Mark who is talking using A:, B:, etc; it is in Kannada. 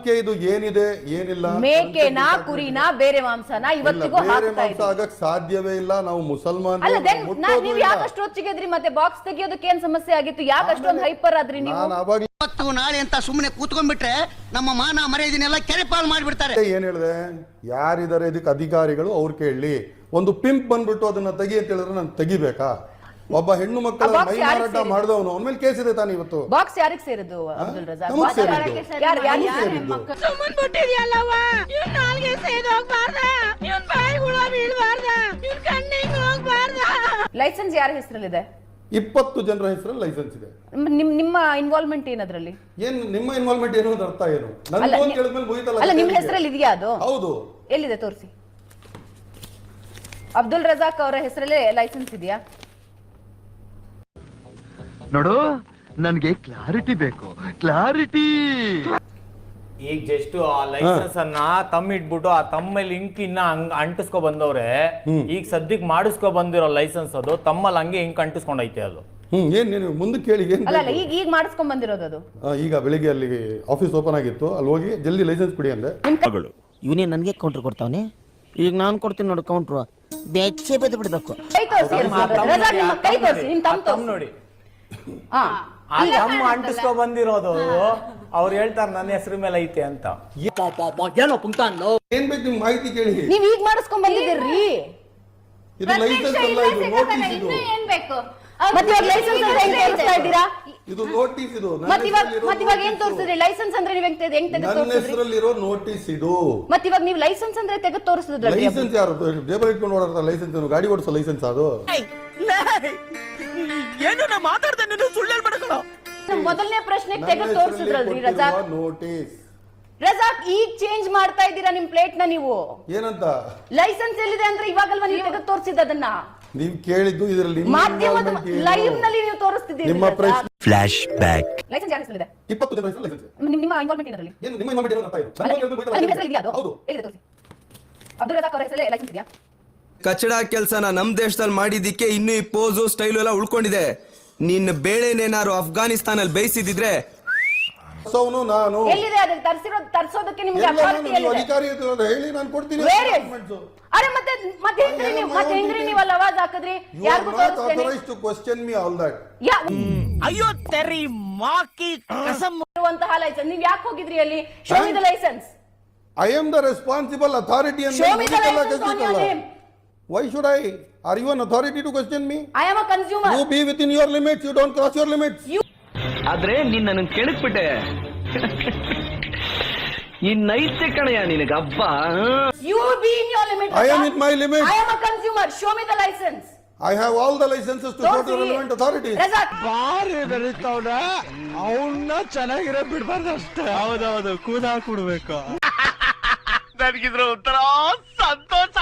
A: ಮಾಂಸಕ್ಕೆ ಇದು ಏನಿದೆ ಏನಿಲ್ಲ,
B: ಮೇಕೆನಾ ಕುರಿನಾ ಬೇರೆ ಮಾಂಸನ ಇವತ್ತಿಗೂ
A: ಆಗಕ್ ಸಾಧ್ಯವೇ ಇಲ್ಲ. ನಾವು ಮುಸಲ್ಮಾನ್.
B: ನೀವು ಯಾಕಷ್ಟು ಹೊಚ್ಚಿಗೆದ್ರಿ? ಮತ್ತೆ ಬಾಕ್ಸ್ ತೆಗಿಯೋದಕ್ಕೆ ಏನ್ ಸಮಸ್ಯೆ ಆಗಿತ್ತು? ಯಾಕಷ್ಟೊಂದು ಹೈಪರ್ ಆದ್ರಿ ನೀವು?
C: ಇವತ್ತು ನಾಳೆ ಅಂತ ಸುಮ್ಮನೆ ಕೂತ್ಕೊಂಡ್ಬಿಟ್ರೆ ನಮ್ಮ ಮಾನ ಮರ್ಯಾದೆನೆಲ್ಲ ಕೆರೆಪಾಲ್ ಮಾಡ್ಬಿಡ್ತಾರೆ.
A: ಏನ್ ಹೇಳಿದೆ? ಯಾರಿದ್ದಾರೆ ಇದಕ್ಕೆ ಅಧಿಕಾರಿಗಳು, ಅವ್ರು ಕೇಳಲಿ. ಒಂದು ಪಿಂಪ್ ಬಂದ್ಬಿಟ್ಟು ಅದನ್ನ ತೆಗಿ ಅಂತ ಹೇಳಿದ್ರೆ ನಾನು ತೆಗಿಬೇಕಾ? ಒಬ್ಬ ಹೆಣ್ಣು ಮಕ್ಕಳ ಮೈ ಮಾರಾಟ ಮಾಡಿದವನು ಅವನ ಮೇಲೆ ಕೇಸ್ ಇದೆ ತಾನೆ ಇವತ್ತು.
B: ಬಾಕ್ಸ್ ಯಾರಿಗೆ ಸೇರಿದ್ದು ಅಬ್ದುಲ್ ರಜಾಕ್? ಲೈಸೆನ್ಸ್ ಯಾರ ಹೆಸರಲ್ಲಿದೆ?
A: 20 ಜನರ ಹೆಸರಲ್ಲಿ ಲೈಸೆನ್ಸ್ ಇದೆ.
B: ನಿಮ್ಮ ಇನ್ವಾಲ್ವ್ಮೆಂಟ್ ಏನದ್ರಲ್ಲಿ?
A: ಏನ್ ನಿಮ್ಮ ಇನ್ವಾಲ್ವ್ಮೆಂಟ್ ಏನು ಅಂತ ಅರ್ಥ ಏನು? ನನ್ನ ಕೇಳಿದ್ಮೇಲೆ ಮುಗಿತಲ್ಲ.
B: ಅಲ್ಲ, ನಿಮ್ಮ ಹೆಸರಲ್ಲಿ ಇದೆಯಾ ಅದು?
A: ಹೌದು.
B: ಎಲ್ಲಿದೆ ತೋರಿಸಿ. ಅಬ್ದುಲ್ ರಜಾಕ್ ಅವರ ಹೆಸರಲ್ಲೇ ಲೈಸೆನ್ಸ್ ಇದೆಯಾ?
D: ನೋಡು, ನನ್ಗೆ ಕ್ಲಾರಿಟಿ ಬೇಕು, ಕ್ಲಾರಿಟಿ.
E: ಈಗ ಜಸ್ಟ್ ಆ ಲೈಸೆನ್ಸ್ ಅನ್ನ ತಮ್ಮಿಟ್ಬಿಟ್ಟು ಆ ತಮ್ಮಲ್ಲಿ ಇಂಕ್ ಇನ್ನ ಅಂಟಿಸ್ಕೊ ಬಂದವ್ರೆ. ಈಗ ಸದ್ಯಕ್ಕೆ ಮಾಡಿಸ್ಕೊ ಬಂದಿರೋ ಲೈಸೆನ್ಸ್ ಅದು ತಮ್ಮಲ್ಲಿ ಹಂಗೆ ಇಂಕ್ ಅಂಟಿಸ್ಕೊಂಡೈತೆ ಅದು.
A: ಏನ್ ನೀನು ಮುಂದೆ ಕೇಳಿ.
B: ಅಲ್ಲ, ಈಗ ಮಾಡಿಸ್ಕೊಂಡ್ ಬಂದಿರೋದು ಅದು.
A: ಈಗ ಬೆಳಿಗ್ಗೆ ಅಲ್ಲಿ ಆಫೀಸ್ ಓಪನ್ ಆಗಿತ್ತು, ಅಲ್ಲಿ ಹೋಗಿ ಜಲ್ದಿ ಲೈಸೆನ್ಸ್ ಕೊಡಿ ಅಂದೆ.
C: ಇವನೇ ನನ್ಗೆ ಕೌಂಟರ್ ಕೊಡ್ತಾವನೆ. ಈಗ ನಾನ್ ಕೊಡ್ತೀನಿ ನೋಡು ಕೌಂಟ್ರು. ಬೆಚ್ಚೆ ಬದ್ದು ಬಿಡ್ಬೇಕು.
B: ಕೈ ತೋರಿಸಿ ಕೈ ತೋರಿಸಿ. ನಿಮ್ ತಮ್ಮ
E: ನೋಡಿ, ಆ ತಮ್ಮ ಅಂಟಿಸ್ಕೊ ಬಂದಿರೋದು ಅವ್ರು ಹೇಳ್ತಾರೆ ನನ್ನ ಹೆಸರು ಮೇಲೆ ಐತೆ ಅಂತ.
A: ಏನ್ ಬೇಕು ನಿಮ್ ಮಾಹಿತಿ ಕೇಳಿ.
B: ನೀವ್ ಈಗ ಮಾಡಿಸ್ಕೊಂಡ್ ಬಂದಿದ್ದೀರಿ.
A: ಇದು ಲೈಸೆನ್ಸ್ ಅಲ್ಲ, ಇದು ನೋಟಿಸ್. ಇದು
B: ಏನ್ ಬೇಕು? ಮತ್ತೆ ಇವಾಗ ಲೈಸೆನ್ಸ್ ಅಂತ ಹೆಂಗ್ ತೋರಿಸ್ತಾ ಇದ್ದೀರಾ?
A: ಇದು ನೋಟಿಸ್. ಇದು
B: ಮತ್ತೆ ಇವಾಗ ಏನ್ ತೋರಿಸಿದ್ರಿ? ಲೈಸೆನ್ಸ್ ಅಂದ್ರೆ ನೀವ್ ಹೆಂಗ್ ತೆಗೆದು
A: ನನ್ನ ಹೆಸರಲ್ಲಿರೋ ನೋಟಿಸ್ ಇದು.
B: ಮತ್ತೆ ಇವಾಗ ನೀವು ಲೈಸೆನ್ಸ್ ಅಂದ್ರೆ ತೆಗೆದು ತೋರಿಸಿದ್ರಿ.
A: ಲೈಸೆನ್ಸ್ ಯಾರು ಜೇಬಲ್ ಇಟ್ಕೊಂಡು ಓಡಾಡ್ತಾರೆ? ಲೈಸೆನ್ಸ್ ಗಾಡಿ ಓಡಿಸೋ ಲೈಸೆನ್ಸ್ ಅದು.
C: ಏನು ನಾ ಮಾತಾಡ್ದೆ, ನೀನು ಸುಳ್ಳು ಹೇಳ್ಬೇಡ.
B: ಮೊದಲನೇ ಪ್ರಶ್ನೆ ತೆಗೆದು ತೋರಿಸಿದ್ರಲ್ರಿ ರಜಾಕ್.
A: ನೋಟಿಸ್
B: ರಜಾಕ್, ಈಗ ಚೇಂಜ್ ಮಾಡ್ತಾ ಇದ್ದೀರಾ ನಿಮ್ ಪ್ಲೇಟ್ ನ ನೀವು.
A: ಏನಂತ?
B: ಲೈಸೆನ್ಸ್ ಎಲ್ಲಿದೆ ಅಂದ್ರೆ ಇವಾಗಲ್ವಾ ನೀವು ತೆಗೆದು ತೋರಿಸಿದ ಅದನ್ನ?
A: ನೀವು ಕೇಳಿದ್ದು ಇದರಲ್ಲಿ
B: ಮಾಧ್ಯಮದ ಲೈವ್ ನಲ್ಲಿ ನೀವು ತೋರಿಸ್ತಿದ್ದೀರಿ.
A: ನಿಮ್ಮ ಪ್ರಶ್ನೆ
C: ಫ್ಲಾಶ್ ಬ್ಯಾಕ್.
B: ಲೈಸೆನ್ಸ್ ಯಾರ ಹೆಸರಲ್ಲಿದೆ?
A: 20 ಜನರ ಹೆಸರಲ್ಲಿ ಲೈಸೆನ್ಸ್.
B: ನಿಮ್ಮ ಇನ್ವಾಲ್ವ್ಮೆಂಟ್ ಇದರಲ್ಲಿ
A: ಏನು? ನಿಮ್ಮ ಇನ್ವಾಲ್ವ್ಮೆಂಟ್ ಏನು ಅಂತ ಇದು?
B: ನಿಮ್ಮ ಹೆಸರಲ್ಲಿ ಇದೆಯಾ ಅದು? ಹೌದು. ಎಲ್ಲಿದೆ ತೋರಿಸಿ. ಅಬ್ದುಲ್ ರಜಾಕ್ ಅವರ ಹೆಸರಲ್ಲಿ ಲೈಸೆನ್ಸ್ ಇದೆಯಾ?
F: ಕಚಡ ಕೆಲಸನ ನಮ್ ದೇಶದಲ್ಲಿ ಮಾಡಿದ್ದಕ್ಕೆ ಇನ್ನು ಈ ಪೋಸು ಸ್ಟೈಲು ಎಲ್ಲ ಉಳ್ಕೊಂಡಿದೆ. ನಿನ್ನ ಬೇಳೆನೇನಾರು ಅಫ್ಘಾನಿಸ್ತಾನಲ್ಲಿ ಬೇಯಿಸಿದ್ರೆ
A: ನಾನು
B: ಎಲ್ಲಿದೆ? ಅದು ತರಿಸೋದಕ್ಕೆ ನಿಮ್ಗೆ ಅಥಾರಿಟಿ ಎಲ್ಲಿದೆ?
A: ಅಧಿಕಾರಿ ಹೇಳಿ ನಾನು ಕೊಡ್ತೀನಿ.
B: ಅರೆ ಮತ್ತೆ ಹೆಂಗ್ರಿ ನೀವು ಅಲ್ಲಿ ಆವಾಜ್ ಹಾಕಿದ್ರಿ? ಯಾರಿಗೂ ತೋರಿಸ್ತೇನೆ.
A: To question me all that.
C: ಅಯ್ಯೋ ತೆರಿ ಮಾಕಿ ಕಸಮ್
B: ಇರುವಂತಹ ಲೈಸೆನ್ಸ್ ನೀವು ಯಾಕೆ ಹೋಗಿದ್ರಿ ಅಲ್ಲಿ? Show me the licence.
A: I am the responsible authority ಅಂತ.
B: Show me the licence on your name.
A: Why should I? Are you an authority to question me?
B: I am a consumer.
A: You be within your limits. You don't cross your limits.
D: ಆದ್ರೆ ನೀನ್ ನನ್ನ ಕೆಣಕ್ಬಿಟ್ಟೆ. ಇನ್ನೈತೆ ಕಣಯ್ಯ ನಿನಗೆ ಹಬ್ಬ.
B: You be in your limits.
A: I am in my limits.
B: I am a consumer. Show me the license.
A: I have all the licenses to go to relevant authorities.
D: ಬಾರಿ ಬೆಳಿತಾವನ ಅವನ್ನ ಚೆನ್ನಾಗಿರೋ ಬಿಡ್ಬಾರ್ದು ಅಷ್ಟೇ. ಹೌದೌದು, ಕೂದಾ ಕೊಡ್ಬೇಕು. ನನಗಿದ್ರ ಒಂಥರ ಸಂತೋಷ.